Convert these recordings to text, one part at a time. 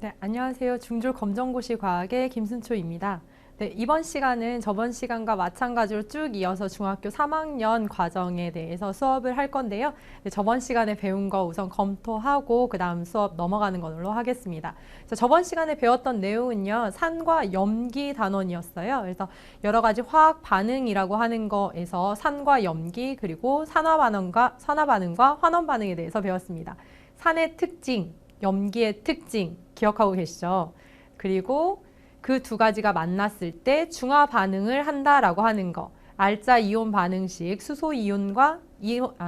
네, 안녕하세요. 중졸 검정고시 과학의 김순초입니다. 네, 이번 시간은 저번 시간과 마찬가지로 쭉 이어서 중학교 3학년 과정에 대해서 수업을 할 건데요. 네, 저번 시간에 배운 거 우선 검토하고 그 다음 수업 넘어가는 걸로 하겠습니다. 자, 저번 시간에 배웠던 내용은요, 산과 염기 단원이었어요. 그래서 여러 가지 화학 반응이라고 하는 거에서 산과 염기 그리고 산화반응과 환원 반응에 대해서 배웠습니다. 산의 특징, 염기의 특징 기억하고 계시죠? 그리고 그 두 가지가 만났을 때 중화 반응을 한다라고 하는 거. 알자 이온 반응식 수소 이온과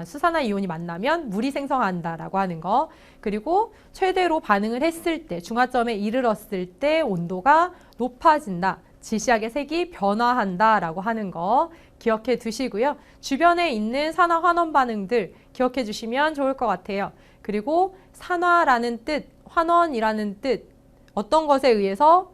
수산화 이온이 만나면 물이 생성한다라고 하는 거. 그리고 최대로 반응을 했을 때 중화점에 이르렀을 때 온도가 높아진다. 지시학의 색이 변화한다라고 하는 거 기억해 두시고요. 주변에 있는 산화 환원 반응들 기억해 주시면 좋을 것 같아요. 그리고 산화라는 뜻, 환원이라는 뜻, 어떤 것에 의해서,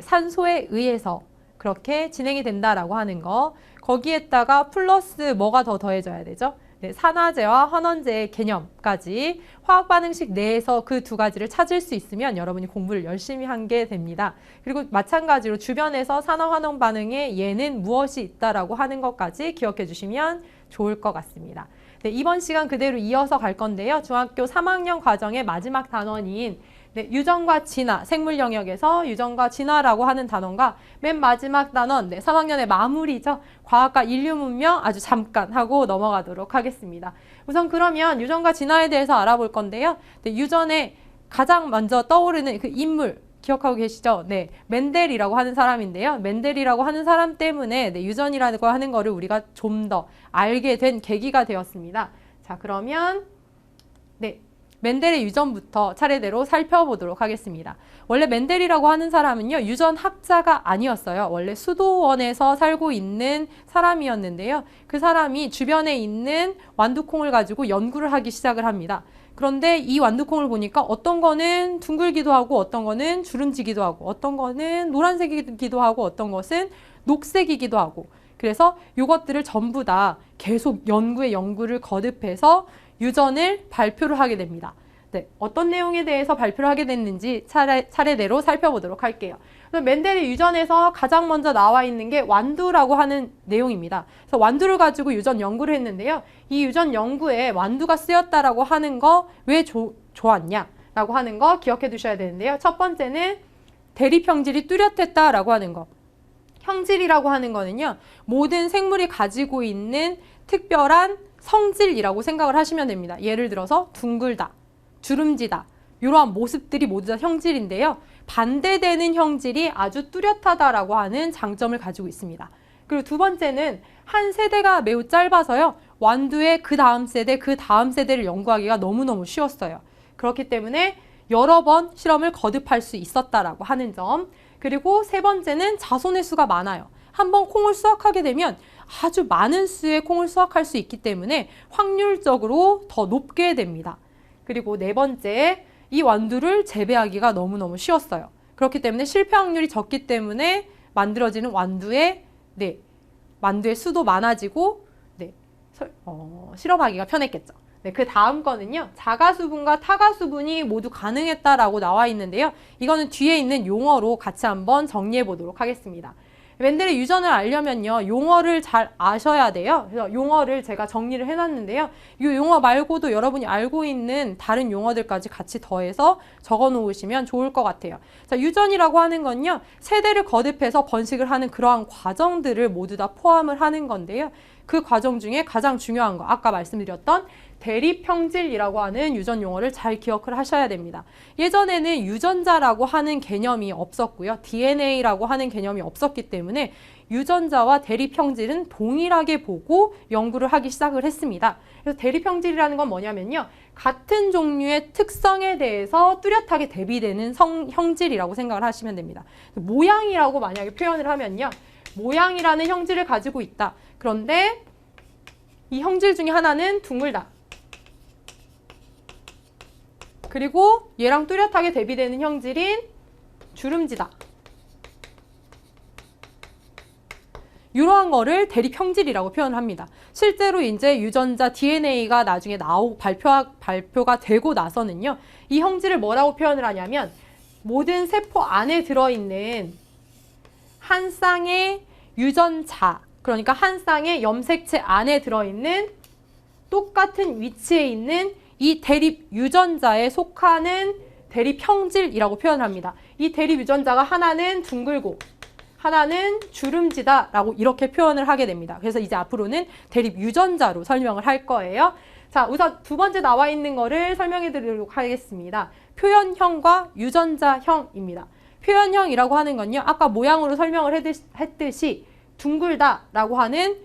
산소에 의해서 그렇게 진행이 된다라고 하는 거. 거기에다가 플러스 뭐가 더 더해져야 되죠? 산화제와 환원제의 개념까지 화학 반응식 내에서 그 두 가지를 찾을 수 있으면 여러분이 공부를 열심히 한 게 됩니다. 그리고 마찬가지로 주변에서 산화 환원 반응에 얘는 무엇이 있다라고 하는 것까지 기억해 주시면 좋을 것 같습니다. 네, 이번 시간 그대로 이어서 갈 건데요. 중학교 3학년 과정의 마지막 단원인 유전과 진화, 생물 영역에서 유전과 진화라고 하는 단원과 맨 마지막 단원, 3학년의 마무리죠. 과학과 인류 문명 아주 잠깐 하고 넘어가도록 하겠습니다. 우선 그러면 유전과 진화에 대해서 알아볼 건데요. 유전에 가장 먼저 떠오르는 그 인물 기억하고 계시죠? 멘델이라고 하는 사람인데요. 멘델이라고 하는 사람 때문에 유전이라고 하는 거를 우리가 좀 더 알게 된 계기가 되었습니다. 자, 그러면 멘델의 유전부터 차례대로 살펴보도록 하겠습니다. 원래 멘델이라고 하는 사람은요, 유전학자가 아니었어요. 원래 수도원에서 살고 있는 사람이었는데요. 그 사람이 주변에 있는 완두콩을 가지고 연구를 하기 시작을 합니다. 그런데 이 완두콩을 보니까 어떤 거는 둥글기도 하고 어떤 거는 주름지기도 하고 어떤 거는 노란색이기도 하고 어떤 것은 녹색이기도 하고 그래서 이것들을 전부 다 계속 연구를 거듭해서 유전을 발표를 하게 됩니다. 어떤 내용에 대해서 발표를 하게 됐는지 차례대로 살펴보도록 할게요. 멘델의 유전에서 가장 먼저 나와 있는 게 완두라고 하는 내용입니다. 그래서 완두를 가지고 유전 연구를 했는데요. 이 유전 연구에 완두가 쓰였다라고 하는 거 왜 좋았냐라고 하는 거 기억해 두셔야 되는데요. 첫 번째는 대립형질이 뚜렷했다라고 하는 거. 형질이라고 하는 거는요. 모든 생물이 가지고 있는 특별한 성질이라고 생각을 하시면 됩니다. 예를 들어서 둥글다, 주름지다 이러한 모습들이 모두 다 형질인데요. 반대되는 형질이 아주 뚜렷하다라고 하는 장점을 가지고 있습니다. 그리고 두 번째는 한 세대가 매우 짧아서요. 완두의 그 다음 세대를 연구하기가 너무너무 쉬웠어요. 그렇기 때문에 여러 번 실험을 거듭할 수 있었다라고 하는 점. 그리고 세 번째는 자손의 수가 많아요. 한번 콩을 수확하게 되면 아주 많은 수의 콩을 수확할 수 있기 때문에 확률적으로 더 높게 됩니다. 그리고 네 번째, 이 완두를 재배하기가 너무너무 쉬웠어요. 그렇기 때문에 실패 확률이 적기 때문에 만들어지는 완두의 수도 많아지고 실험하기가 편했겠죠. 그 다음 거는요. 자가수분과 타가수분이 모두 가능했다라고 나와 있는데요. 이거는 뒤에 있는 용어로 같이 한번 정리해 보도록 하겠습니다. 멘델의 유전을 알려면요. 용어를 잘 아셔야 돼요. 그래서 용어를 제가 정리를 해놨는데요. 이 용어 말고도 여러분이 알고 있는 다른 용어들까지 같이 더해서 적어 놓으시면 좋을 것 같아요. 자, 유전이라고 하는 건요. 세대를 거듭해서 번식을 하는 그러한 과정들을 모두 다 포함을 하는 건데요. 그 과정 중에 가장 중요한 거, 아까 말씀드렸던 대립형질이라고 하는 유전 용어를 잘 기억을 하셔야 됩니다. 예전에는 유전자라고 하는 개념이 없었고요. DNA라고 하는 개념이 없었기 때문에 유전자와 대립형질은 동일하게 보고 연구를 하기 시작을 했습니다. 그래서 대립형질이라는 건 뭐냐면요. 같은 종류의 특성에 대해서 뚜렷하게 대비되는 형질이라고 생각을 하시면 됩니다. 모양이라고 만약에 표현을 하면요. 모양이라는 형질을 가지고 있다. 그런데 이 형질 중에 하나는 둥글다. 그리고 얘랑 뚜렷하게 대비되는 형질인 주름지다. 이러한 거를 대립형질이라고 표현을 합니다. 실제로 이제 유전자 DNA가 나중에 발표가 되고 나서는요. 이 형질을 뭐라고 표현을 하냐면 모든 세포 안에 들어있는 한 쌍의 유전자, 그러니까 한 쌍의 염색체 안에 들어있는 똑같은 위치에 있는 이 대립 유전자에 속하는 대립 형질이라고 표현을 합니다. 이 대립 유전자가 하나는 둥글고 하나는 주름지다 라고 이렇게 표현을 하게 됩니다. 그래서 이제 앞으로는 대립 유전자로 설명을 할 거예요. 자, 우선 두 번째 나와 있는 거를 설명해 드리도록 하겠습니다. 표현형과 유전자형입니다. 표현형이라고 하는 건요, 아까 모양으로 설명을 했듯이 둥글다라고 하는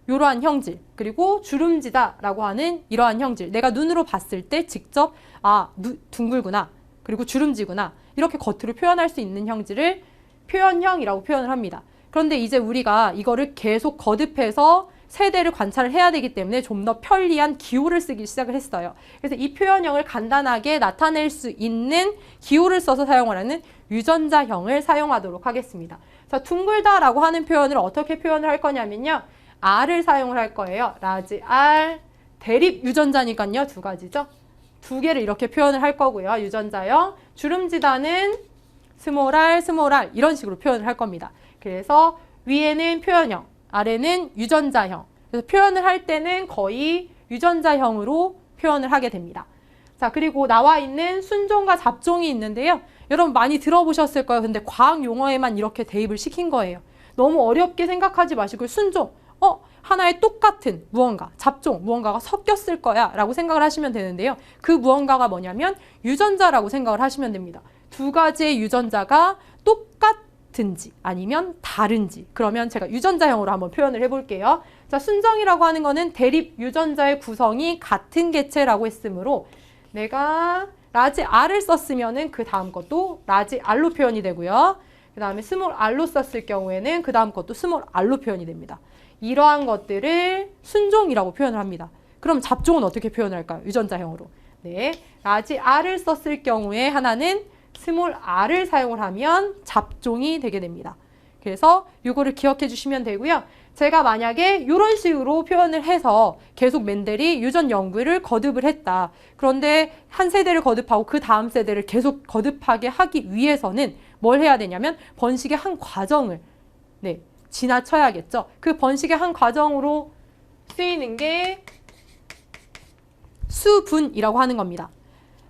이러한 형질, 그리고 주름지다라고 하는 이러한 형질, 내가 눈으로 봤을 때 직접 둥글구나, 그리고 주름지구나, 이렇게 겉으로 표현할 수 있는 형질을 표현형이라고 표현을 합니다. 그런데 이제 우리가 이거를 계속 거듭해서 세대를 관찰을 해야 되기 때문에 좀 더 편리한 기호를 쓰기 시작을 했어요. 그래서 이 표현형을 간단하게 나타낼 수 있는 기호를 써서 사용을 하는 유전자형을 사용하도록 하겠습니다. 자, 둥글다라고 하는 표현을 어떻게 표현을 할 거냐면요, R을 사용을 할 거예요. 라지 R, 대립 유전자니까요, 두 가지죠. 두 개를 이렇게 표현을 할 거고요. 유전자형. 주름지다는 스몰 r, 스몰 r 이런 식으로 표현을 할 겁니다. 그래서 위에는 표현형, 아래는 유전자형. 그래서 표현을 할 때는 거의 유전자형으로 표현을 하게 됩니다. 자, 그리고 나와 있는 순종과 잡종이 있는데요. 여러분 많이 들어보셨을 거예요. 근데 과학 용어에만 이렇게 대입을 시킨 거예요. 너무 어렵게 생각하지 마시고 순종, 하나의 똑같은 무언가, 잡종, 무언가가 섞였을 거야 라고 생각을 하시면 되는데요. 그 무언가가 뭐냐면 유전자라고 생각을 하시면 됩니다. 두 가지의 유전자가 똑같은지 아니면 다른지, 그러면 제가 유전자형으로 한번 표현을 해볼게요. 자, 순정이라고 하는 거는 대립 유전자의 구성이 같은 개체라고 했으므로 내가 라지 R을 썼으면은 그 다음 것도 라지 R로 표현이 되고요. 그 다음에 스몰 R로 썼을 경우에는 그 다음 것도 스몰 R로 표현이 됩니다. 이러한 것들을 순종이라고 표현을 합니다. 그럼 잡종은 어떻게 표현을 할까요? 유전자형으로. 네, 라지 R을 썼을 경우에 하나는 스몰 r을 사용을 하면 잡종이 되게 됩니다. 그래서 이거를 기억해 주시면 되고요. 제가 만약에 이런 식으로 표현을 해서 계속 맨델이 유전 연구를 거듭을 했다. 그런데 한 세대를 거듭하고 그 다음 세대를 계속 거듭하게 하기 위해서는 뭘 해야 되냐면 번식의 한 과정을 지나쳐야겠죠. 그 번식의 한 과정으로 쓰이는 게 수분이라고 하는 겁니다.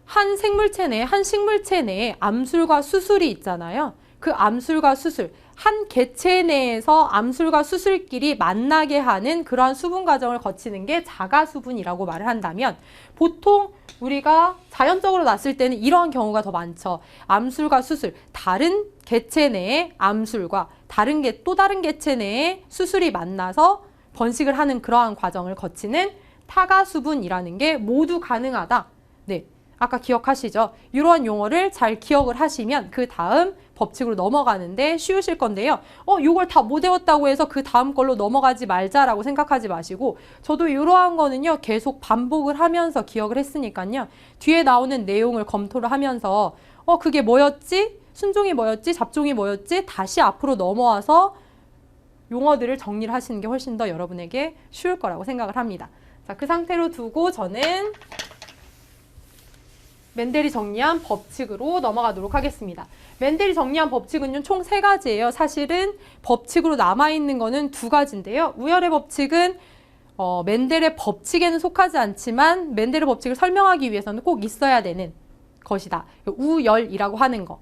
한 생물체 내에, 한 식물체 내에 암술과 수술이 있잖아요. 그 암술과 수술, 한 개체 내에서 암술과 수술끼리 만나게 하는 그러한 수분 과정을 거치는 게 자가수분이라고 말을 한다면, 보통 우리가 자연적으로 났을 때는 이러한 경우가 더 많죠. 암술과 수술, 다른 개체 내에 암술과 또 다른 개체 내에 수술이 만나서 번식을 하는 그러한 과정을 거치는 타가수분이라는 게 모두 가능하다. 네, 아까 기억하시죠? 이러한 용어를 잘 기억을 하시면 그 다음 법칙으로 넘어가는데 쉬우실 건데요. 이걸 다 못 외웠다고 해서 그 다음 걸로 넘어가지 말자라고 생각하지 마시고, 저도 이러한 거는요, 계속 반복을 하면서 기억을 했으니까요. 뒤에 나오는 내용을 검토를 하면서 그게 뭐였지? 순종이 뭐였지? 잡종이 뭐였지? 다시 앞으로 넘어와서 용어들을 정리를 하시는 게 훨씬 더 여러분에게 쉬울 거라고 생각을 합니다. 자, 그 상태로 두고 저는 맨델이 정리한 법칙으로 넘어가도록 하겠습니다. 맨델이 정리한 법칙은요, 총 3가지예요. 사실은 법칙으로 남아있는 거는 2가지인데요. 우열의 법칙은 맨델의 법칙에는 속하지 않지만 맨델의 법칙을 설명하기 위해서는 꼭 있어야 되는 것이다. 우열이라고 하는 거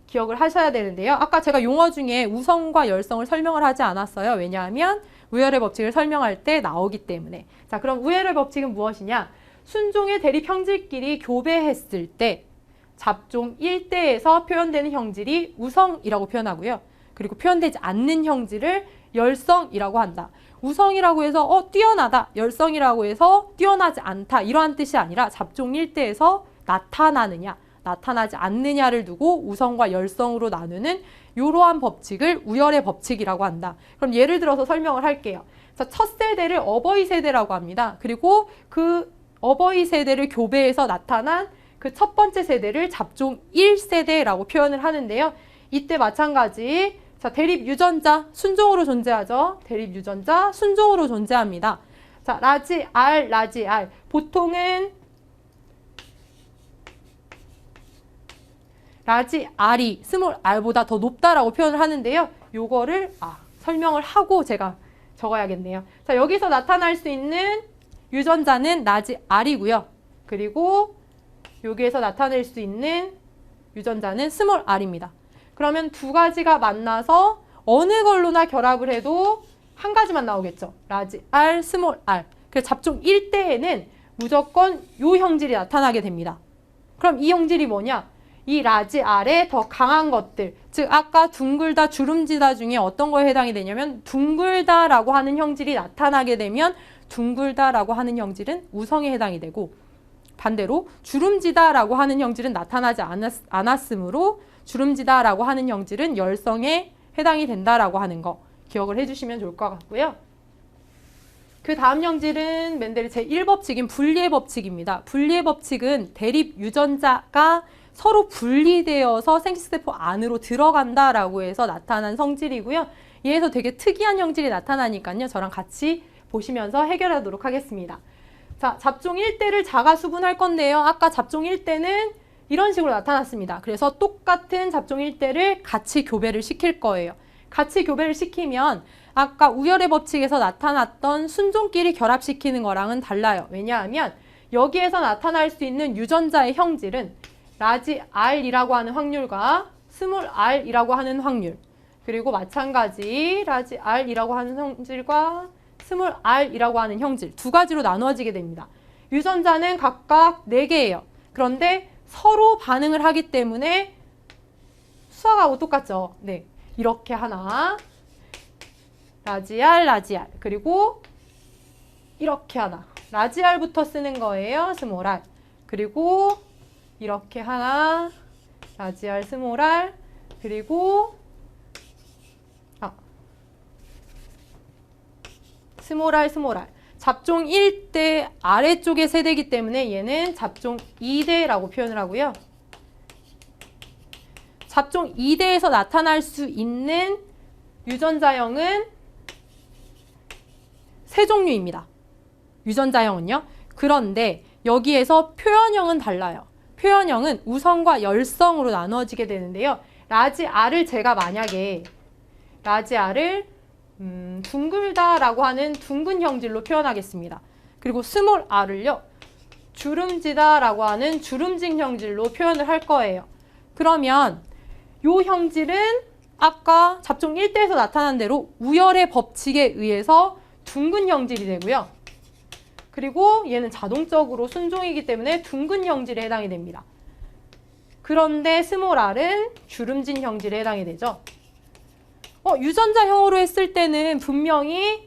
기억을 하셔야 되는데요. 아까 제가 용어 중에 우성과 열성을 설명을 하지 않았어요. 왜냐하면 우열의 법칙을 설명할 때 나오기 때문에. 자, 그럼 우열의 법칙은 무엇이냐? 순종의 대립 형질끼리 교배했을 때 잡종 1대에서 표현되는 형질이 우성이라고 표현하고요. 그리고 표현되지 않는 형질을 열성이라고 한다. 우성이라고 해서 뛰어나다, 열성이라고 해서 뛰어나지 않다, 이러한 뜻이 아니라 잡종 1대에서 나타나느냐, 나타나지 않느냐를 두고 우성과 열성으로 나누는 이러한 법칙을 우열의 법칙이라고 한다. 그럼 예를 들어서 설명을 할게요. 자, 첫 세대를 어버이 세대라고 합니다. 그리고 그 어버이 세대를 교배해서 나타난 그 첫 번째 세대를 잡종 1세대라고 표현을 하는데요. 이때 마찬가지, 자, 대립 유전자 순종으로 존재하죠. 대립 유전자 순종으로 존재합니다. 자, 라지 R, 라지 R. 라지 R이 스몰 r보다 더 높다라고 표현을 하는데요. 요거를 설명을 하고 제가 적어야겠네요. 자, 여기서 나타날 수 있는 유전자는 라지 R이고요. 그리고 여기에서 나타낼 수 있는 유전자는 스몰 r입니다. 그러면 두 가지가 만나서 어느 걸로나 결합을 해도 한 가지만 나오겠죠. 라지 R, 스몰 r. 그래서 잡종 1대에는 무조건 요 형질이 나타나게 됩니다. 그럼 이 형질이 뭐냐? 이 라지 R의 더 강한 것들, 즉 아까 둥글다, 주름지다 중에 어떤 거에 해당이 되냐면 둥글다라고 하는 형질이 나타나게 되면 둥글다라고 하는 형질은 우성에 해당이 되고, 반대로 주름지다라고 하는 형질은 나타나지 않았으므로 주름지다라고 하는 형질은 열성에 해당이 된다라고 하는 거 기억을 해주시면 좋을 것 같고요. 그 다음 형질은 멘델의 제1법칙인 분리의 법칙입니다. 분리의 법칙은 대립 유전자가 서로 분리되어서 생식세포 안으로 들어간다라고 해서 나타난 성질이고요. 얘에서 되게 특이한 형질이 나타나니까요. 저랑 같이 보시면서 해결하도록 하겠습니다. 자, 잡종 1대를 자가수분할 건데요. 아까 잡종 1대는 이런 식으로 나타났습니다. 그래서 똑같은 잡종 1대를 같이 교배를 시킬 거예요. 같이 교배를 시키면 아까 우열의 법칙에서 나타났던 순종끼리 결합시키는 거랑은 달라요. 왜냐하면 여기에서 나타날 수 있는 유전자의 형질은 라지 R이라고 하는 확률과 스몰 r이라고 하는 확률, 그리고 마찬가지 라지 R이라고 하는 형질과 스몰 r이라고 하는 형질 두 가지로 나누어지게 됩니다. 유전자는 각각 4개예요. 그런데 서로 반응을 하기 때문에 수학하고 똑같죠. 네, 이렇게 하나, 라지 R, 라지 R, 그리고 이렇게 하나, 라지 R부터 쓰는 거예요. 스몰 r, 그리고 이렇게 하나, 라지 R, 스몰 r, 그리고 스몰 r, 스몰 r. 잡종 1대 아래쪽의 세대이기 때문에 얘는 잡종 2대라고 표현을 하고요. 잡종 2대에서 나타날 수 있는 유전자형은 세 종류입니다. 유전자형은요. 그런데 여기에서 표현형은 달라요. 표현형은 우성과 열성으로 나누어지게 되는데요. 라지 R을 제가 만약에 라지 R을 둥글다라고 하는 둥근 형질로 표현하겠습니다. 그리고 스몰 r을요, 주름지다라고 하는 주름진 형질로 표현을 할 거예요. 그러면 요 형질은 아까 잡종 1대에서 나타난 대로 우열의 법칙에 의해서 둥근 형질이 되고요. 그리고 얘는 자동적으로 순종이기 때문에 둥근 형질에 해당이 됩니다. 그런데 스몰 r은 주름진 형질에 해당이 되죠. 유전자형으로 했을 때는 분명히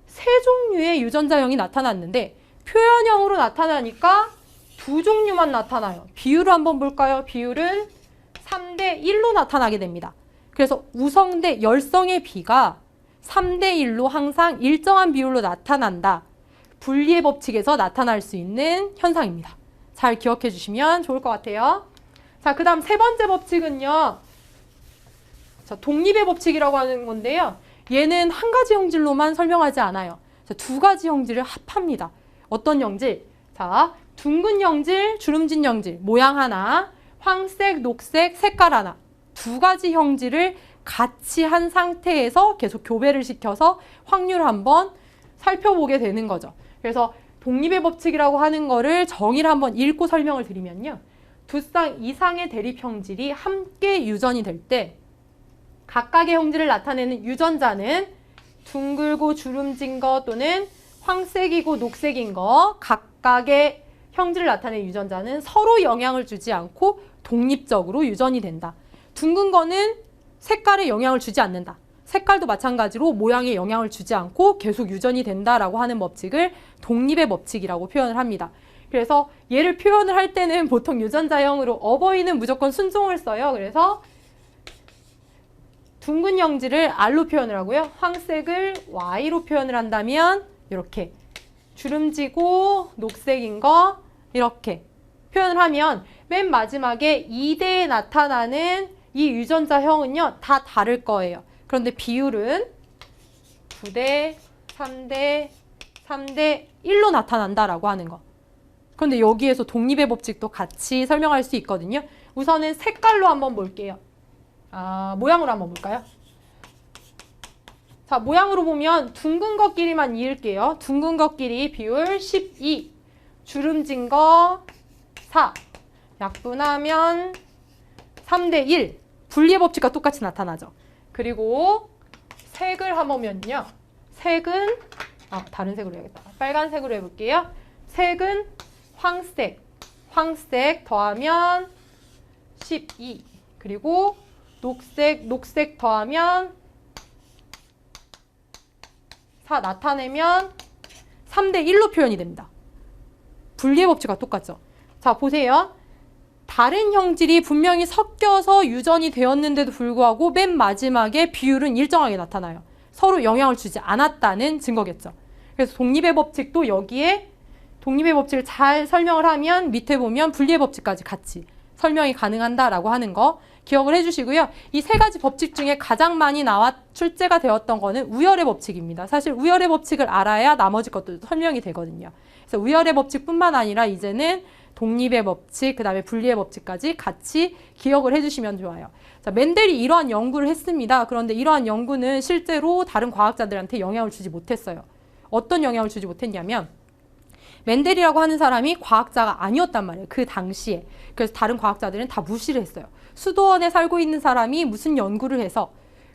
세 종류의 유전자형이 나타났는데 표현형으로 나타나니까 두 종류만 나타나요. 비율을 한번 볼까요? 비율은 3대 1로 나타나게 됩니다. 그래서 우성 대 열성의 비가 3대 1로 항상 일정한 비율로 나타난다. 분리의 법칙에서 나타날 수 있는 현상입니다. 잘 기억해 주시면 좋을 것 같아요. 자, 그 다음 세 번째 법칙은요. 자, 독립의 법칙이라고 하는 건데요. 얘는 한 가지 형질로만 설명하지 않아요. 자, 두 가지 형질을 합합니다. 어떤 형질? 자, 둥근 형질, 주름진 형질, 모양 하나, 황색, 녹색, 색깔 하나. 두 가지 형질을 같이 한 상태에서 계속 교배를 시켜서 확률을 한번 살펴보게 되는 거죠. 그래서 독립의 법칙이라고 하는 거를 정의를 한번 읽고 설명을 드리면요. 두 쌍 이상의 대립 형질이 함께 유전이 될 때 각각의 형질을 나타내는 유전자는 둥글고 주름진 거 또는 황색이고 녹색인 거, 각각의 형질을 나타내는 유전자는 서로 영향을 주지 않고 독립적으로 유전이 된다. 둥근 거는 색깔에 영향을 주지 않는다. 색깔도 마찬가지로 모양에 영향을 주지 않고 계속 유전이 된다라고 하는 법칙을 독립의 법칙이라고 표현을 합니다. 그래서 얘를 표현을 할 때는 보통 유전자형으로 어버이는 무조건 순종을 써요. 그래서 둥근 형질을 R로 표현을 하고요. 황색을 Y로 표현을 한다면 이렇게 주름지고 녹색인 거 이렇게 표현을 하면 맨 마지막에 2대에 나타나는 이 유전자형은요. 다 다를 거예요. 그런데 비율은 9대, 3대, 3대 1로 나타난다라고 하는 거. 그런데 여기에서 독립의 법칙도 같이 설명할 수 있거든요. 우선은 색깔로 한번 볼게요. 모양으로 한번 볼까요? 자, 모양으로 보면 둥근 것끼리만 이을게요. 둥근 것끼리 비율 12, 주름진 거 4, 약분하면 3대 1. 분리의 법칙과 똑같이 나타나죠. 그리고 색을 해보면요. 색은 다른 색으로 해야겠다. 빨간색으로 해볼게요. 색은 황색, 황색 더하면 12. 그리고 녹색, 녹색 더하면 4 나타내면 3대 1로 표현이 됩니다. 분리의 법칙과 똑같죠. 자, 보세요. 다른 형질이 분명히 섞여서 유전이 되었는데도 불구하고 맨 마지막에 비율은 일정하게 나타나요. 서로 영향을 주지 않았다는 증거겠죠. 그래서 독립의 법칙도 여기에 독립의 법칙을 잘 설명을 하면 밑에 보면 분리의 법칙까지 같이 설명이 가능한다라고 하는 거 기억을 해주시고요. 이 세 가지 법칙 중에 가장 많이 출제가 되었던 거는 우열의 법칙입니다. 사실 우열의 법칙을 알아야 나머지 것도 설명이 되거든요. 그래서 우열의 법칙뿐만 아니라 이제는 독립의 법칙, 그 다음에 분리의 법칙까지 같이 기억을 해주시면 좋아요. 자, 멘델이 이러한 연구를 했습니다. 그런데 이러한 연구는 실제로 다른 과학자들한테 영향을 주지 못했어요. 어떤 영향을 주지 못했냐면 멘델이라고 하는 사람이 과학자가 아니었단 말이에요. 그 당시에. 그래서 다른 과학자들은 다 무시를 했어요. 수도원에 살고 있는 사람이 무슨 연구를 해서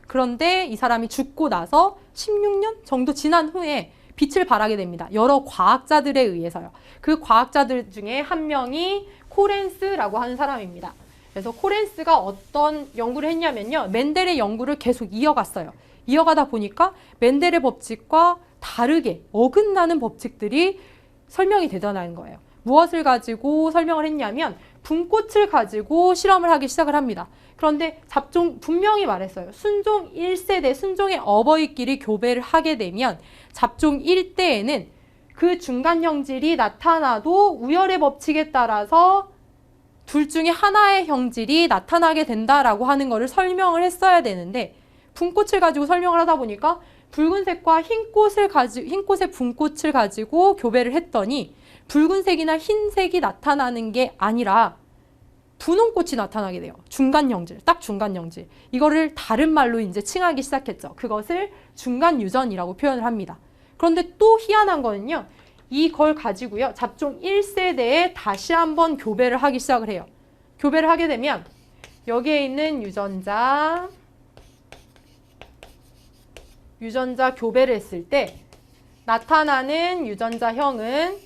그런데 이 사람이 죽고 나서 16년 정도 지난 후에 빛을 발하게 됩니다. 여러 과학자들에 의해서요. 그 과학자들 중에 한 명이 코렌스라고 하는 사람입니다. 그래서 코렌스가 어떤 연구를 했냐면요. 멘델의 연구를 계속 이어갔어요. 이어가다 보니까 멘델의 법칙과 다르게 어긋나는 법칙들이 설명이 되더라는 거예요. 무엇을 가지고 설명을 했냐면 분꽃을 가지고 실험을 하기 시작을 합니다. 그런데 분명히 말했어요. 순종 1세대, 순종의 어버이끼리 교배를 하게 되면 잡종 1대에는 그 중간 형질이 나타나도 우열의 법칙에 따라서 둘 중에 하나의 형질이 나타나게 된다라고 하는 것을 설명을 했어야 되는데 분꽃을 가지고 설명을 하다 보니까 붉은색과 흰꽃의 분꽃을 가지고 교배를 했더니 붉은색이나 흰색이 나타나는 게 아니라 분홍꽃이 나타나게 돼요. 중간 형질, 딱 중간 형질. 이거를 다른 말로 이제 칭하기 시작했죠. 그것을 중간 유전이라고 표현을 합니다. 그런데 또 희한한 거는요. 이걸 가지고요. 잡종 1세대에 다시 한번 교배를 하기 시작을 해요. 교배를 하게 되면 여기에 있는 유전자 교배를 했을 때 나타나는 유전자형은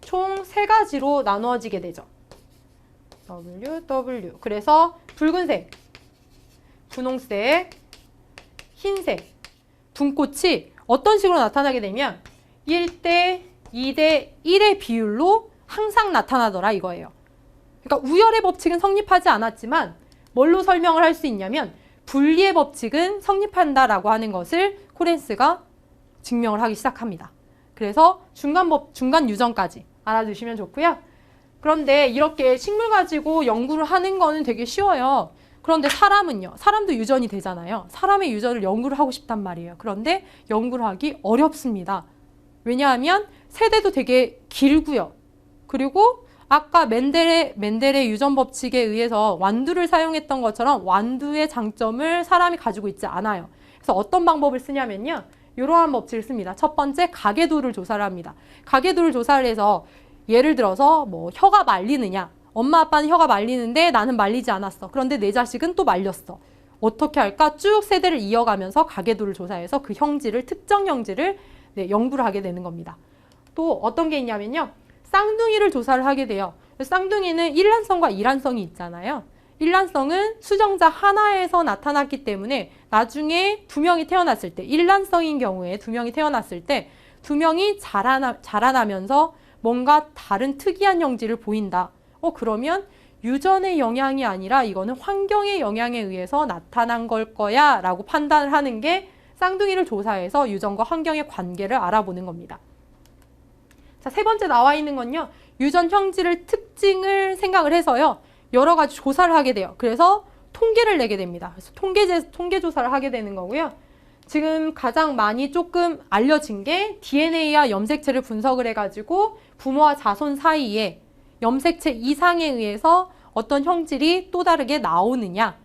총 3가지로 나누어지게 되죠. W. 그래서 붉은색, 분홍색, 흰색, 분꽃이 어떤 식으로 나타나게 되면 1대 2대 1의 비율로 항상 나타나더라 이거예요. 그러니까 우열의 법칙은 성립하지 않았지만 뭘로 설명을 할 수 있냐면 분리의 법칙은 성립한다라고 하는 것을 코렌스가 증명을 하기 시작합니다. 그래서 중간 유전까지 알아두시면 좋고요. 그런데 이렇게 식물 가지고 연구를 하는 거는 되게 쉬워요. 그런데 사람은요. 사람도 유전이 되잖아요. 사람의 유전을 연구를 하고 싶단 말이에요. 그런데 연구를 하기 어렵습니다. 왜냐하면 세대도 되게 길고요. 그리고 아까 멘델의 유전 법칙에 의해서 완두를 사용했던 것처럼 완두의 장점을 사람이 가지고 있지 않아요. 그래서 어떤 방법을 쓰냐면요. 이러한 법칙을 씁니다. 첫 번째, 가계도를 조사를 합니다. 가계도를 조사를 해서 예를 들어서 뭐 혀가 말리느냐. 엄마 아빠는 혀가 말리는데 나는 말리지 않았어. 그런데 내 자식은 또 말렸어. 어떻게 할까? 쭉 세대를 이어가면서 가계도를 조사해서 그 형질을, 특정 형질을 연구를 하게 되는 겁니다. 또 어떤 게 있냐면요. 쌍둥이를 조사를 하게 돼요. 쌍둥이는 일란성과 이란성이 있잖아요. 일란성은 수정자 하나에서 나타났기 때문에 나중에 2명이 태어났을 때, 일란성인 경우에 2명이 태어났을 때 2명이 자라나면서 뭔가 다른 특이한 형질을 보인다. 그러면 유전의 영향이 아니라 이거는 환경의 영향에 의해서 나타난 걸 거야 라고 판단을 하는 게 쌍둥이를 조사해서 유전과 환경의 관계를 알아보는 겁니다. 자, 3번째 나와 있는 건요. 유전 형질을 특징을 생각을 해서요. 여러 가지 조사를 하게 돼요. 그래서 통계를 내게 됩니다. 그래서 통계 조사를 하게 되는 거고요. 지금 가장 많이 조금 알려진 게 DNA와 염색체를 분석을 해가지고 부모와 자손 사이에 염색체 이상에 의해서 어떤 형질이 또 다르게 나오느냐.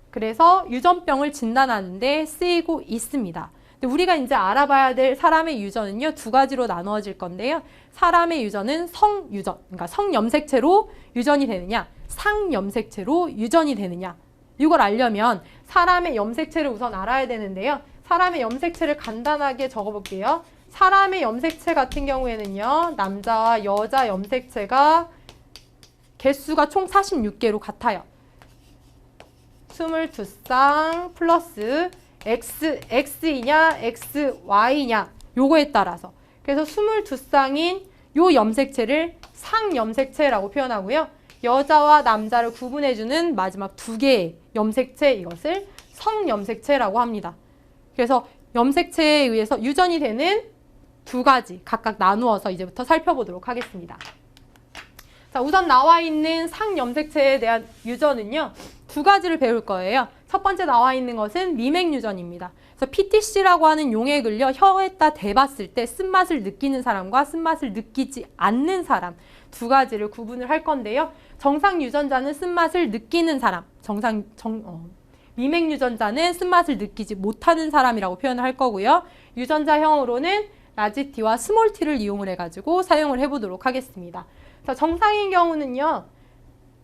그래서 유전병을 진단하는 데 쓰이고 있습니다. 근데 우리가 이제 알아봐야 될 사람의 유전은요, 두 가지로 나누어질 건데요. 사람의 유전은 성유전, 그러니까 성염색체로 유전이 되느냐, 상염색체로 유전이 되느냐. 이걸 알려면 사람의 염색체를 우선 알아야 되는데요. 사람의 염색체를 간단하게 적어볼게요. 사람의 염색체 같은 경우에는요, 남자와 여자 염색체가 개수가 총 46개로 같아요. 22쌍 플러스 XX이냐 XY냐 요거에 따라서. 그래서 22쌍인 요 염색체를 상염색체라고 표현하고요. 여자와 남자를 구분해주는 마지막 두 개의 염색체, 이것을 성염색체라고 합니다. 그래서 염색체에 의해서 유전이 되는 두 가지 각각 나누어서 이제부터 살펴보도록 하겠습니다. 자, 우선 나와 있는 상염색체에 대한 유전은요, 두 가지를 배울 거예요. 첫 번째 나와 있는 것은 미맥 유전입니다. 그래서 PTC라고 하는 용액을요, 혀에다 대봤을 때 쓴맛을 느끼는 사람과 쓴맛을 느끼지 않는 사람 두 가지를 구분을 할 건데요. 정상 유전자는 쓴맛을 느끼는 사람, 미맥 유전자는 쓴맛을 느끼지 못하는 사람이라고 표현을 할 거고요. 유전자형으로는 라지 T와 스몰 t를 이용을 해가지고 사용을 해보도록 하겠습니다. 자, 정상인 경우는요,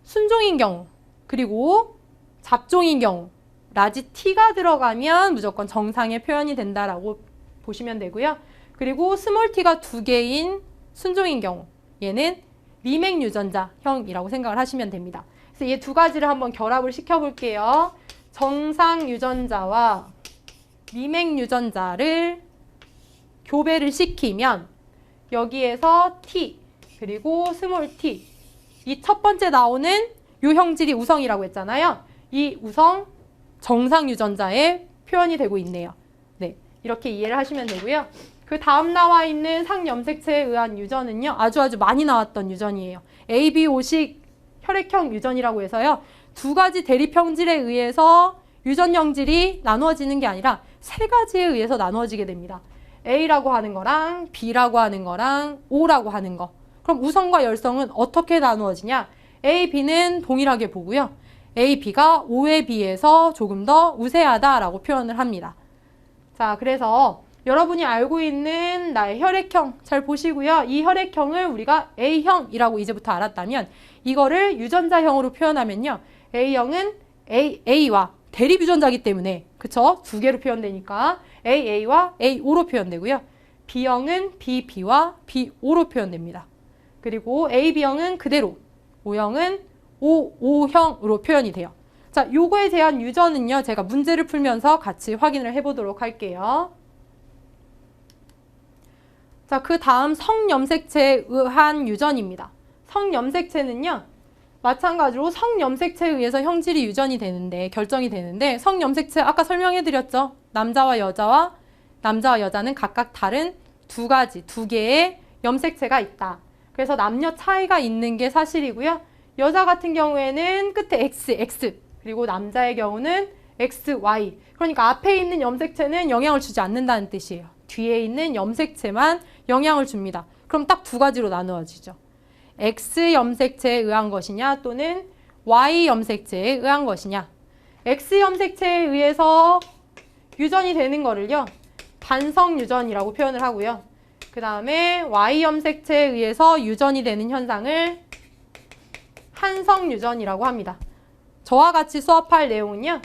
순종인 경우, 그리고 잡종인 경우, 라지 T가 들어가면 무조건 정상의 표현이 된다라고 보시면 되고요. 그리고 스몰 t가 두 개인 순종인 경우, 얘는 미맥 유전자형이라고 생각을 하시면 됩니다. 그래서 이 두 가지를 한번 결합을 시켜볼게요. 정상 유전자와 미맥 유전자를 교배를 시키면 여기에서 T 그리고 스몰 t, 이 첫 번째 나오는 요 형질이 우성이라고 했잖아요. 이 우성 정상 유전자에 표현이 되고 있네요. 네, 이렇게 이해를 하시면 되고요. 그 다음 나와 있는 상염색체에 의한 유전은요, 아주 많이 나왔던 유전이에요. ABO식 혈액형 유전이라고 해서요, 두 가지 대립 형질에 의해서 유전 형질이 나누어지는 게 아니라 세 가지에 의해서 나누어지게 됩니다. A라고 하는 거랑 B라고 하는 거랑 O라고 하는 거. 그럼 우성과 열성은 어떻게 나누어지냐? A, B는 동일하게 보고요. A, B가 O에 비해서 조금 더 우세하다라고 표현을 합니다. 자, 그래서 여러분이 알고 있는 나의 혈액형 잘 보시고요. 이 혈액형을 우리가 A형이라고 이제부터 알았다면 이거를 유전자형으로 표현하면요. A형은 A와 대립 유전자이기 때문에, 그쵸? 두 개로 표현되니까 AA와 AO로 표현되고요. B형은 BB와 BO로 표현됩니다. 그리고 AB형은 그대로, O형은 OO형으로 표현이 돼요. 자, 요거에 대한 유전은요, 제가 문제를 풀면서 같이 확인을 해보도록 할게요. 자, 그 다음 성염색체에 의한 유전입니다. 성염색체는요, 마찬가지로 성염색체에 의해서 형질이 유전이 되는데, 결정이 되는데, 성염색체 아까 설명해드렸죠. 남자와 여자는 각각 다른 두 개의 염색체가 있다. 그래서 남녀 차이가 있는 게 사실이고요. 여자 같은 경우에는 끝에 XX, 그리고 남자의 경우는 XY. 그러니까 앞에 있는 염색체는 영향을 주지 않는다는 뜻이에요. 뒤에 있는 염색체만 영향을 줍니다. 그럼 딱 두 가지로 나누어지죠. X 염색체에 의한 것이냐, 또는 Y 염색체에 의한 것이냐. X 염색체에 의해서 유전이 되는 거를요, 반성 유전이라고 표현을 하고요. 그 다음에 Y 염색체에 의해서 유전이 되는 현상을 한성 유전이라고 합니다. 저와 같이 수업할 내용은요,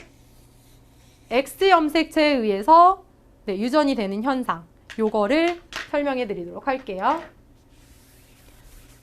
X 염색체에 의해서 유전이 되는 현상, 요거를 설명해 드리도록 할게요.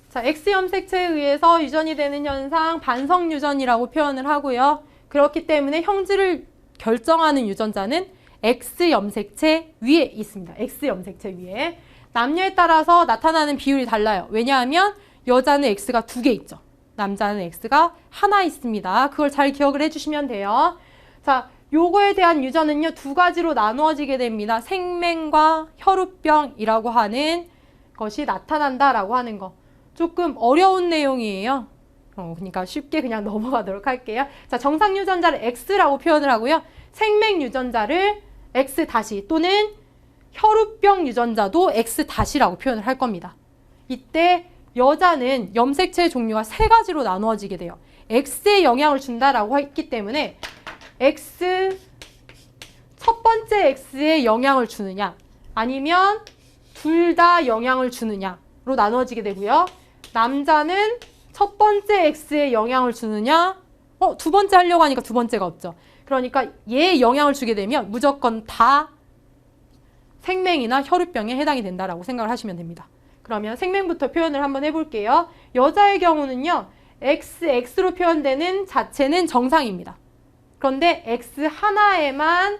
자, X 염색체에 의해서 유전이 되는 현상, 반성 유전이라고 표현을 하고요. 그렇기 때문에 형질을 결정하는 유전자는 X 염색체 위에 있습니다. X 염색체 위에. 남녀에 따라서 나타나는 비율이 달라요. 왜냐하면 여자는 X가 두 개 있죠. 남자는 X가 하나 있습니다. 그걸 잘 기억을 해주시면 돼요. 자, 요거에 대한 유전은요, 두 가지로 나누어지게 됩니다. 생맹과 혈우병이라고 하는 것이 나타난다라고 하는 거. 조금 어려운 내용이에요. 그러니까 쉽게 그냥 넘어가도록 할게요. 자, 정상 유전자를 X라고 표현을 하고요. 생맹 유전자를 X 다시 또는 혈우병 유전자도 X 다시라고 표현을 할 겁니다. 이때 여자는 염색체의 종류가 세 가지로 나누어지게 돼요. X에 영향을 준다라고 했기 때문에 첫 번째 X에 영향을 주느냐 아니면 둘 다 영향을 주느냐로 나누어지게 되고요. 남자는 첫 번째 X에 영향을 주느냐 두 번째 하려고 하니까 두 번째가 없죠. 그러니까 얘에 영향을 주게 되면 무조건 다 생맹이나 혈우병에 해당이 된다라고 생각을 하시면 됩니다. 그러면 생맹부터 표현을 한번 해볼게요. 여자의 경우는요. XX로 표현되는 자체는 정상입니다. 그런데 X 하나에만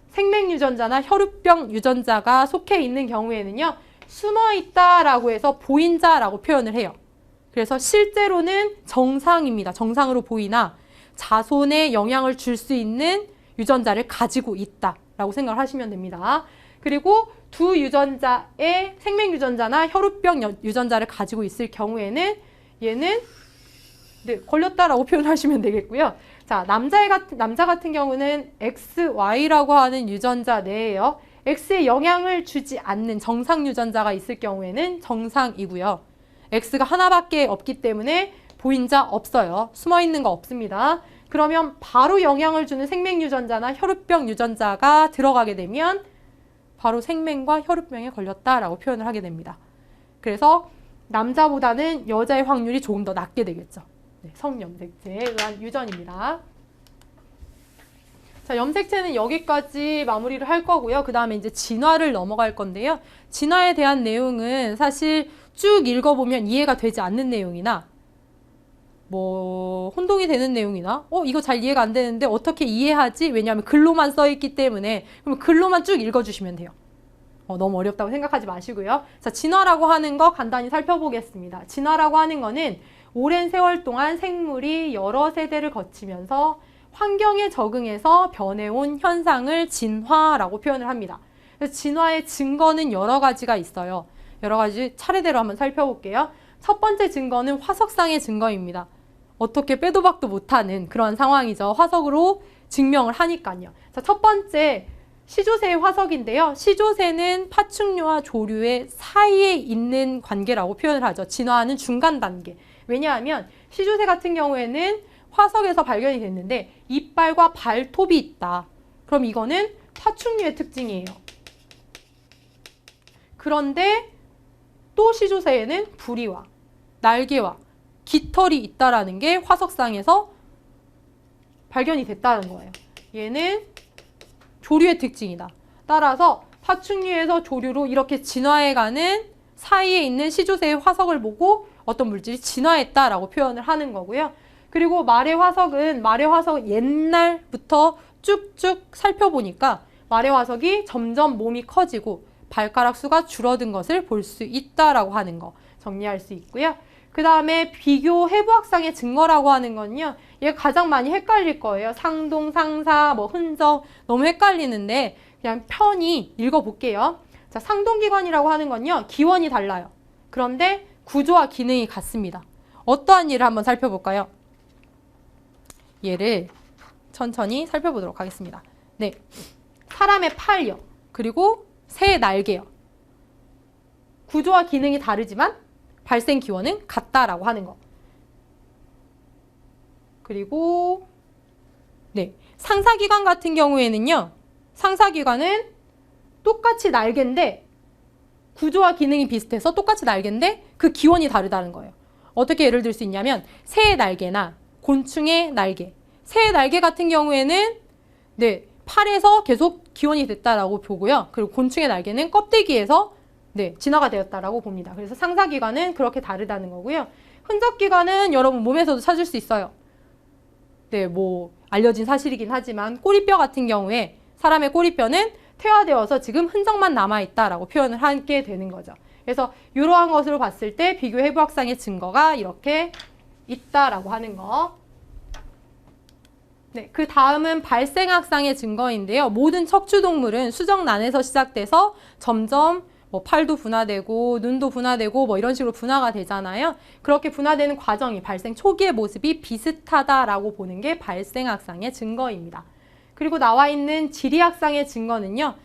생맹 유전자나 혈우병 유전자가 속해 있는 경우에는요. 숨어있다라고 해서 보인자라고 표현을 해요. 그래서 실제로는 정상입니다. 정상으로 보이나 자손에 영향을 줄 수 있는 유전자를 가지고 있다라고 생각을 하시면 됩니다. 그리고 두 유전자의 생맹 유전자나 혈우병 유전자를 가지고 있을 경우에는 얘는 걸렸다라고 표현하시면 되겠고요. 자, 남자 같은 경우는 XY라고 하는 유전자 내에요. X에 영향을 주지 않는 정상 유전자가 있을 경우에는 정상이고요. X가 하나밖에 없기 때문에 보인자 없어요. 숨어있는 거 없습니다. 그러면 바로 영향을 주는 생맹 유전자나 혈우병 유전자가 들어가게 되면 바로 생맹과 혈우병에 걸렸다라고 표현을 하게 됩니다. 그래서 남자보다는 여자의 확률이 조금 더 낮게 되겠죠. 네, 성염색체에 의한 유전입니다. 자, 염색체는 여기까지 마무리를 할 거고요. 그 다음에 이제 진화를 넘어갈 건데요. 진화에 대한 내용은 사실 쭉 읽어보면 이해가 되지 않는 내용이나 혼동이 되는 내용이나 이거 잘 이해가 안 되는데 어떻게 이해하지? 왜냐하면 글로만 써 있기 때문에 그럼 글로만 쭉 읽어주시면 돼요. 너무 어렵다고 생각하지 마시고요. 자, 진화라고 하는 거 간단히 살펴보겠습니다. 진화라고 하는 거는 오랜 세월 동안 생물이 여러 세대를 거치면서 환경에 적응해서 변해온 현상을 진화라고 표현을 합니다. 그래서 진화의 증거는 여러 가지가 있어요. 여러 가지 차례대로 한번 살펴볼게요. 첫 번째 증거는 화석상의 증거입니다. 어떻게 빼도 박도 못하는 그런 상황이죠. 화석으로 증명을 하니까요. 자, 첫 번째 시조새의 화석인데요. 시조새는 파충류와 조류의 사이에 있는 관계라고 표현을 하죠. 진화하는 중간 단계. 왜냐하면 시조새 같은 경우에는 화석에서 발견이 됐는데 이빨과 발톱이 있다. 그럼 이거는 파충류의 특징이에요. 그런데 또 시조새에는 부리와 날개와 깃털이 있다라는 게 화석상에서 발견이 됐다는 거예요. 얘는 조류의 특징이다. 따라서 파충류에서 조류로 이렇게 진화해가는 사이에 있는 시조새의 화석을 보고 어떤 물질이 진화했다라고 표현을 하는 거고요. 그리고 말의 화석은 옛날부터 쭉쭉 살펴보니까 말의 화석이 점점 몸이 커지고 발가락 수가 줄어든 것을 볼 수 있다라고 하는 거 정리할 수 있고요. 그 다음에 비교 해부학상의 증거라고 하는 건요. 얘가 가장 많이 헷갈릴 거예요. 상동, 상사, 흔적 너무 헷갈리는데 그냥 편히 읽어볼게요. 자, 상동기관이라고 하는 건요. 기원이 달라요. 그런데 구조와 기능이 같습니다. 어떠한 일을 한번 살펴볼까요? 얘를 천천히 살펴보도록 하겠습니다. 네, 사람의 팔요. 그리고 새의 날개요. 구조와 기능이 다르지만 발생 기원은 같다라고 하는 거. 그리고 네, 상사기관 같은 경우에는요. 상사기관은 똑같이 날개인데 구조와 기능이 비슷해서 똑같이 날개인데 그 기원이 다르다는 거예요. 어떻게 예를 들 수 있냐면 새의 날개나 곤충의 날개. 새의 날개 같은 경우에는 네, 팔에서 계속 기원이 됐다라고 보고요. 그리고 곤충의 날개는 껍데기에서 네, 진화가 되었다라고 봅니다. 그래서 상사기관은 그렇게 다르다는 거고요. 흔적기관은 여러분 몸에서도 찾을 수 있어요. 네, 알려진 사실이긴 하지만 꼬리뼈 같은 경우에 사람의 꼬리뼈는 퇴화되어서 지금 흔적만 남아있다라고 표현을 하게 되는 거죠. 그래서 이러한 것으로 봤을 때 비교 해부학상의 증거가 이렇게 있다라고 하는 거. 네, 그 다음은 발생학상의 증거인데요. 모든 척추동물은 수정란에서 시작돼서 점점 팔도 분화되고 눈도 분화되고 이런 식으로 분화가 되잖아요. 그렇게 분화되는 과정이 발생 초기의 모습이 비슷하다라고 보는 게 발생학상의 증거입니다. 그리고 나와 있는 지리학상의 증거는요.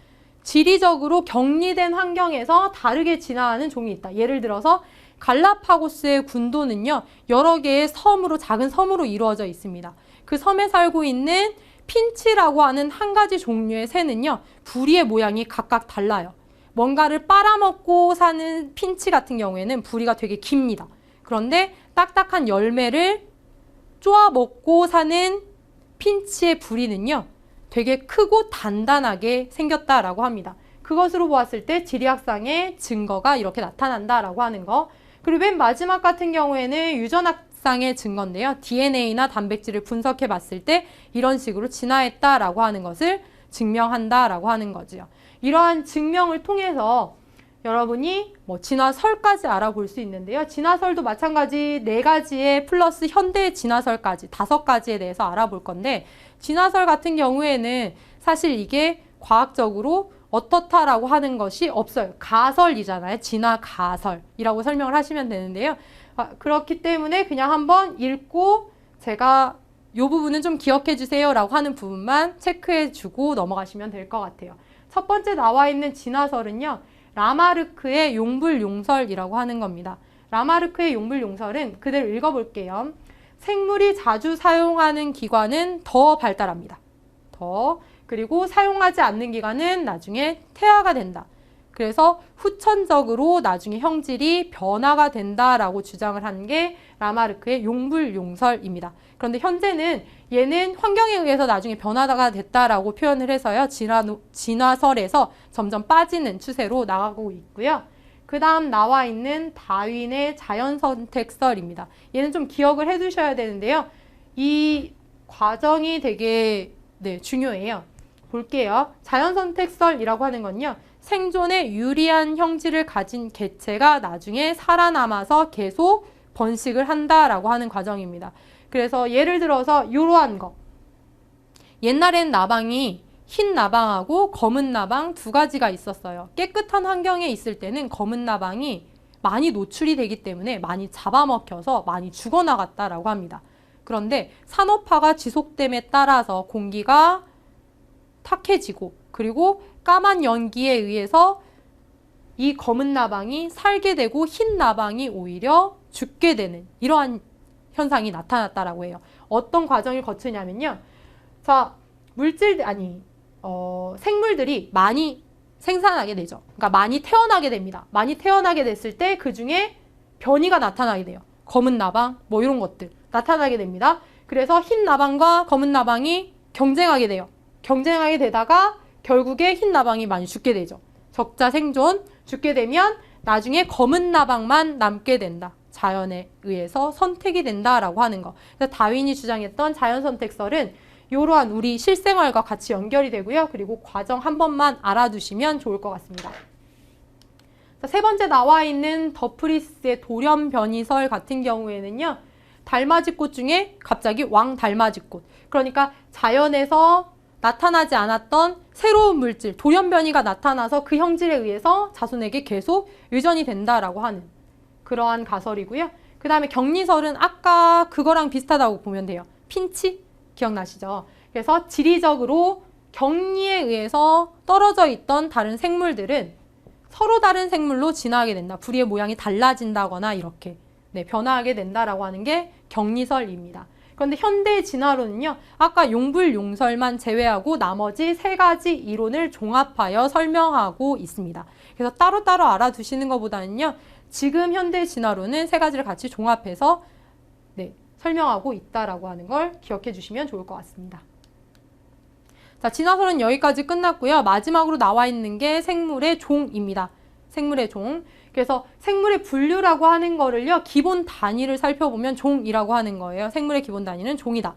지리적으로 격리된 환경에서 다르게 진화하는 종이 있다. 예를 들어서 갈라파고스의 군도는요. 여러 개의 섬으로 작은 섬으로 이루어져 있습니다. 그 섬에 살고 있는 핀치라고 하는 한 가지 종류의 새는요. 부리의 모양이 각각 달라요. 뭔가를 빨아먹고 사는 핀치 같은 경우에는 부리가 되게 깁니다. 그런데 딱딱한 열매를 쪼아 먹고 사는 핀치의 부리는요. 되게 크고 단단하게 생겼다라고 합니다. 그것으로 보았을 때 지리학상의 증거가 이렇게 나타난다라고 하는 거. 그리고 맨 마지막 같은 경우에는 유전학상의 증거인데요. DNA나 단백질을 분석해 봤을 때 이런 식으로 진화했다라고 하는 것을 증명한다라고 하는 거죠. 이러한 증명을 통해서 여러분이 진화설까지 알아볼 수 있는데요. 진화설도 마찬가지 4가지에 플러스 현대 진화설까지 5가지에 대해서 알아볼 건데 진화설 같은 경우에는 사실 이게 과학적으로 어떻다라고 하는 것이 없어요. 가설이잖아요. 진화 가설이라고 설명을 하시면 되는데요. 그렇기 때문에 그냥 한번 읽고 제가 이 부분은 좀 기억해 주세요 라고 하는 부분만 체크해 주고 넘어가시면 될 것 같아요. 첫 번째 나와 있는 진화설은요. 라마르크의 용불용설이라고 하는 겁니다. 라마르크의 용불용설은 그대로 읽어볼게요. 생물이 자주 사용하는 기관은 더 발달합니다. 그리고 사용하지 않는 기관은 나중에 퇴화가 된다. 그래서 후천적으로 나중에 형질이 변화가 된다라고 주장을 한 게 라마르크의 용불용설입니다. 그런데 현재는 얘는 환경에 의해서 나중에 변화가 됐다라고 표현을 해서요. 진화설에서 점점 빠지는 추세로 나가고 있고요. 그 다음 나와 있는 다윈의 자연선택설입니다. 얘는 좀 기억을 해두셔야 되는데요. 이 과정이 되게 중요해요. 볼게요. 자연선택설이라고 하는 건요. 생존에 유리한 형질을 가진 개체가 나중에 살아남아서 계속 번식을 한다라고 하는 과정입니다. 그래서 예를 들어서 이러한 거. 옛날엔 나방이 흰 나방하고 검은 나방 2가지가 있었어요. 깨끗한 환경에 있을 때는 검은 나방이 많이 노출이 되기 때문에 많이 잡아먹혀서 많이 죽어나갔다라고 합니다. 그런데 산업화가 지속됨에 따라서 공기가 탁해지고 그리고 까만 연기에 의해서 이 검은 나방이 살게 되고 흰 나방이 오히려 죽게 되는 이러한 현상이 나타났다라고 해요. 어떤 과정을 거치냐면요. 자, 생물들이 많이 생산하게 되죠. 그러니까 많이 태어나게 됩니다. 많이 태어나게 됐을 때 그 중에 변이가 나타나게 돼요. 검은 나방, 이런 것들 나타나게 됩니다. 그래서 흰 나방과 검은 나방이 경쟁하게 돼요. 경쟁하게 되다가 결국에 흰 나방이 많이 죽게 되죠. 적자 생존, 죽게 되면 나중에 검은 나방만 남게 된다. 자연에 의해서 선택이 된다라고 하는 거. 그래서 다윈이 주장했던 자연선택설은 이러한 우리 실생활과 같이 연결이 되고요. 그리고 과정 한 번만 알아두시면 좋을 것 같습니다. 자, 세 번째 나와 있는 더프리스의 돌연변이설 같은 경우에는요. 달맞이꽃 중에 갑자기 왕달맞이꽃. 그러니까 자연에서 나타나지 않았던 새로운 물질, 돌연변이가 나타나서 그 형질에 의해서 자손에게 계속 유전이 된다라고 하는 그러한 가설이고요. 그 다음에 격리설은 아까 그거랑 비슷하다고 보면 돼요. 핀치? 기억나시죠? 그래서 지리적으로 격리에 의해서 떨어져 있던 다른 생물들은 서로 다른 생물로 진화하게 된다. 부리의 모양이 달라진다거나 이렇게 변화하게 된다라고 하는 게 격리설입니다. 그런데 현대 진화론은요. 아까 용불용설만 제외하고 나머지 3가지 이론을 종합하여 설명하고 있습니다. 그래서 따로따로 알아두시는 것보다는요. 지금 현대 진화론은 3가지를 같이 종합해서 설명하고 있다라고 하는 걸 기억해 주시면 좋을 것 같습니다. 자, 진화설은 여기까지 끝났고요. 마지막으로 나와 있는 게 생물의 종입니다. 생물의 종. 그래서 생물의 분류라고 하는 거를요. 기본 단위를 살펴보면 종이라고 하는 거예요. 생물의 기본 단위는 종이다.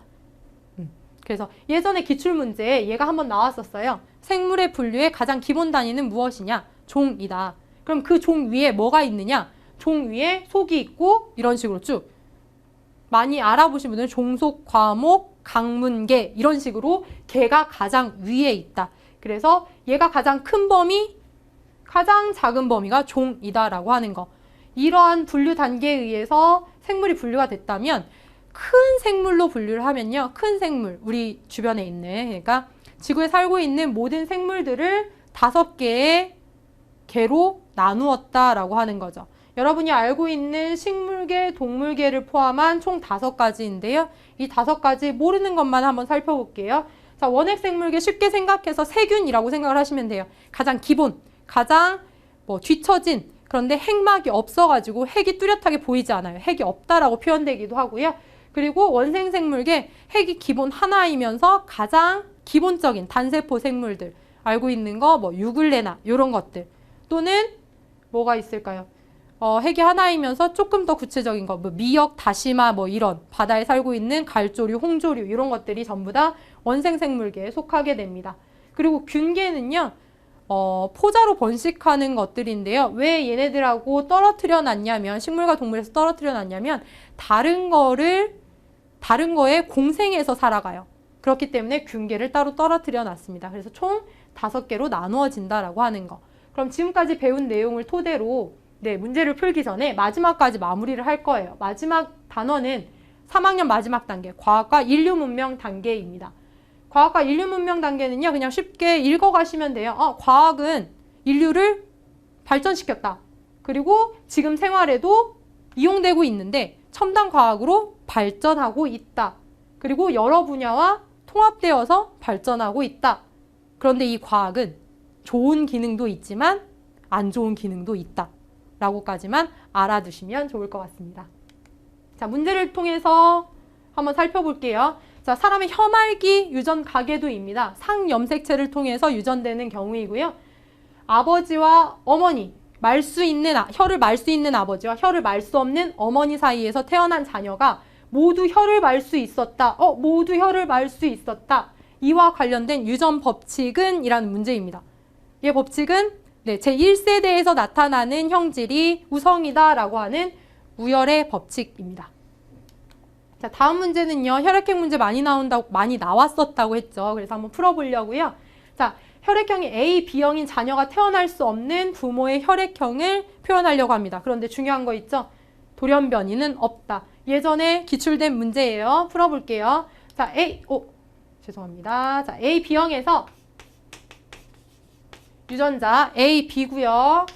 그래서 예전에 기출문제에 얘가 한번 나왔었어요. 생물의 분류의 가장 기본 단위는 무엇이냐? 종이다. 그럼 그 종 위에 뭐가 있느냐? 종 위에 속이 있고 이런 식으로 쭉. 많이 알아보신 분들은 종속, 과목, 강문계 이런 식으로 개가 가장 위에 있다. 그래서 얘가 가장 큰 범위, 가장 작은 범위가 종이다라고 하는 거. 이러한 분류 단계에 의해서 생물이 분류가 됐다면 큰 생물로 분류를 하면요. 큰 생물, 우리 주변에 있는 그러니까 지구에 살고 있는 모든 생물들을 5개의 개로 나누었다라고 하는 거죠. 여러분이 알고 있는 식물계, 동물계를 포함한 총 5가지인데요. 이 5가지 모르는 것만 한번 살펴볼게요. 자, 원핵 생물계 쉽게 생각해서 세균이라고 생각을 하시면 돼요. 가장 기본, 가장 뒤처진, 그런데 핵막이 없어가지고 핵이 뚜렷하게 보이지 않아요. 핵이 없다라고 표현되기도 하고요. 그리고 원생 생물계, 핵이 기본 하나이면서 가장 기본적인 단세포 생물들, 알고 있는 거 유글레나 이런 것들, 또는 뭐가 있을까요? 핵이 하나이면서 조금 더 구체적인 거, 미역, 다시마 이런 바다에 살고 있는 갈조류, 홍조류 이런 것들이 전부 다 원생 생물계에 속하게 됩니다. 그리고 균계는요, 포자로 번식하는 것들인데요. 왜 얘네들하고 떨어뜨려 놨냐면, 식물과 동물에서 떨어뜨려 놨냐면 다른 거에 공생해서 살아가요. 그렇기 때문에 균계를 따로 떨어뜨려 놨습니다. 그래서 총 5개로 나누어진다라고 하는 거. 그럼 지금까지 배운 내용을 토대로 문제를 풀기 전에 마지막까지 마무리를 할 거예요. 마지막 단원은 3학년 마지막 단계, 과학과 인류 문명 단계입니다. 과학과 인류 문명 단계는요, 그냥 쉽게 읽어가시면 돼요. 과학은 인류를 발전시켰다. 그리고 지금 생활에도 이용되고 있는데 첨단 과학으로 발전하고 있다. 그리고 여러 분야와 통합되어서 발전하고 있다. 그런데 이 과학은 좋은 기능도 있지만 안 좋은 기능도 있다. 라고까지만 알아두시면 좋을 것 같습니다. 자, 문제를 통해서 한번 살펴볼게요. 자, 사람의 혀말기 유전 가계도입니다. 상염색체를 통해서 유전되는 경우이고요. 아버지와 어머니, 혀를 말 수 있는 아버지와 혀를 말 수 없는 어머니 사이에서 태어난 자녀가 모두 혀를 말 수 있었다. 모두 혀를 말 수 있었다. 이와 관련된 유전 법칙은 이라는 문제입니다. 이 법칙은 제1세대에서 나타나는 형질이 우성이다라고 하는 우열의 법칙입니다. 자, 다음 문제는요. 혈액형 문제 많이 나왔었다고 했죠. 그래서 한번 풀어보려고요. 자, 혈액형이 A, B형인 자녀가 태어날 수 없는 부모의 혈액형을 표현하려고 합니다. 그런데 중요한 거 있죠? 돌연변이는 없다. 예전에 기출된 문제예요. 풀어볼게요. 자, 죄송합니다. 자, A, B형에서 유전자 A, B고요.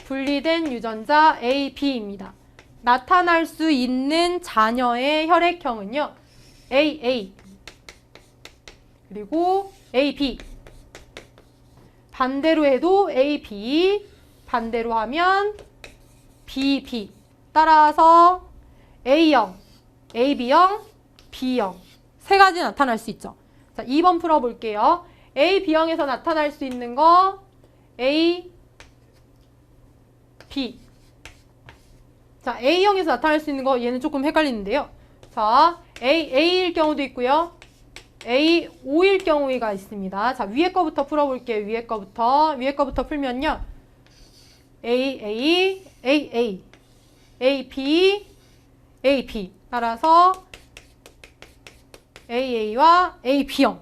분리된 유전자 A, B입니다. 나타날 수 있는 자녀의 혈액형은요. AA 그리고 AB, 반대로 해도 AB, 반대로 하면 BB. 따라서 A형, AB형, B형 3가지 나타날 수 있죠. 자, 2번 풀어볼게요. A, B형에서 나타날 수 있는 거 A, B. 자, A형에서 나타날 수 있는 거 얘는 조금 헷갈리는데요. 자, A일 경우도 있고요. A, O일 경우가 있습니다. 자, 위에 거부터 풀어볼게요. 위에 거부터 풀면요. A, A, B, A, B. 따라서 AA와 AB형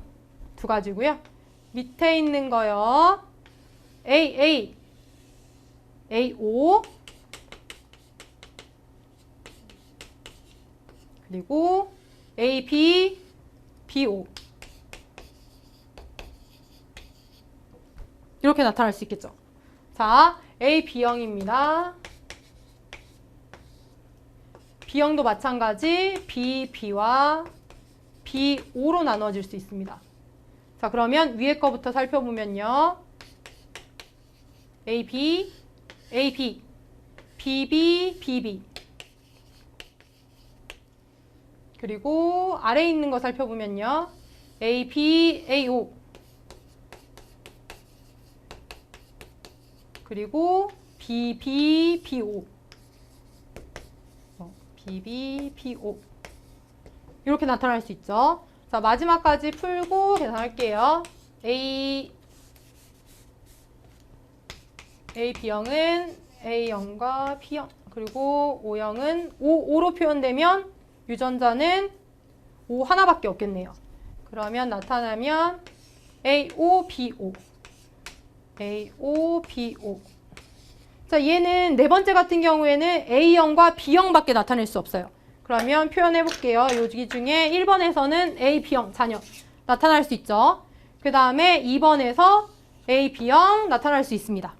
2가지고요. 밑에 있는 거요. AA, AO, 그리고 AB, BO. 이렇게 나타날 수 있겠죠. 자, A, B형입니다. B형도 마찬가지 B, B와 BO로 나눠질 수 있습니다. 자, 그러면 위에 거부터 살펴보면요. AB, AB, BB, BB. 그리고 아래에 있는 거 살펴보면요. AB, AO. 그리고 BB, BO. BB, BO. 이렇게 나타날 수 있죠. 자, 마지막까지 풀고 계산할게요. B형은 A형과 B형, 그리고 O형은 O로 표현되면 유전자는 O 하나밖에 없겠네요. 그러면 나타나면 AO, BO. AO, BO. 자, 얘는 4번째 같은 경우에는 A형과 B형밖에 나타낼 수 없어요. 그러면 표현해 볼게요. 여기 중에 1번에서는 A, B형 자녀 나타날 수 있죠. 그 다음에 2번에서 A, B형 나타날 수 있습니다.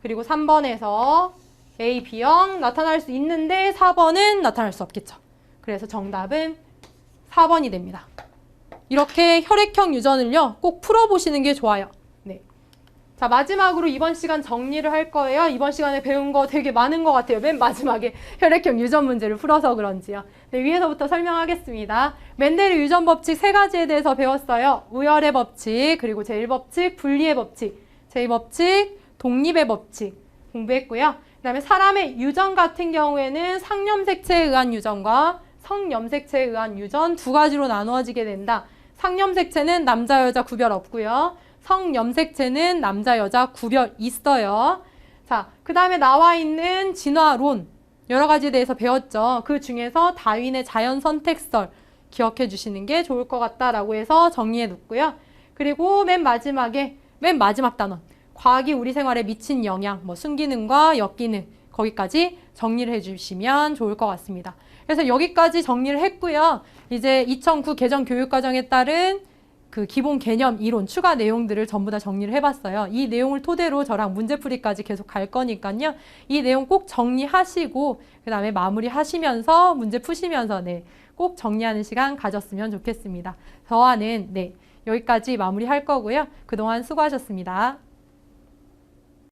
그리고 3번에서 A, B형 나타날 수 있는데 4번은 나타날 수 없겠죠. 그래서 정답은 4번이 됩니다. 이렇게 혈액형 유전을요, 꼭 풀어보시는 게 좋아요. 네. 자, 마지막으로 이번 시간 정리를 할 거예요. 이번 시간에 배운 거 되게 많은 것 같아요. 맨 마지막에 혈액형 유전 문제를 풀어서 그런지요. 네, 위에서부터 설명하겠습니다. 멘델의 유전 법칙 3가지에 대해서 배웠어요. 우열의 법칙, 그리고 제1법칙, 분리의 법칙, 제2법칙, 독립의 법칙 공부했고요. 그 다음에 사람의 유전 같은 경우에는 상염색체에 의한 유전과 성염색체에 의한 유전 2가지로 나누어지게 된다. 상염색체는 남자, 여자 구별 없고요. 성염색체는 남자, 여자 구별 있어요. 자, 그 다음에 나와 있는 진화론 여러 가지에 대해서 배웠죠. 그 중에서 다윈의 자연 선택설 기억해 주시는 게 좋을 것 같다라고 해서 정리해 놓고요. 그리고 맨 마지막 단원. 과학이 우리 생활에 미친 영향, 뭐 순기능과 역기능 거기까지 정리를 해주시면 좋을 것 같습니다. 그래서 여기까지 정리를 했고요. 이제 2009 개정 교육과정에 따른 그 기본 개념, 이론, 추가 내용들을 전부 다 정리를 해봤어요. 이 내용을 토대로 저랑 문제풀이까지 계속 갈 거니까요. 이 내용 꼭 정리하시고 그 다음에 마무리하시면서 문제 푸시면서 꼭 정리하는 시간 가졌으면 좋겠습니다. 저와는 여기까지 마무리할 거고요. 그동안 수고하셨습니다.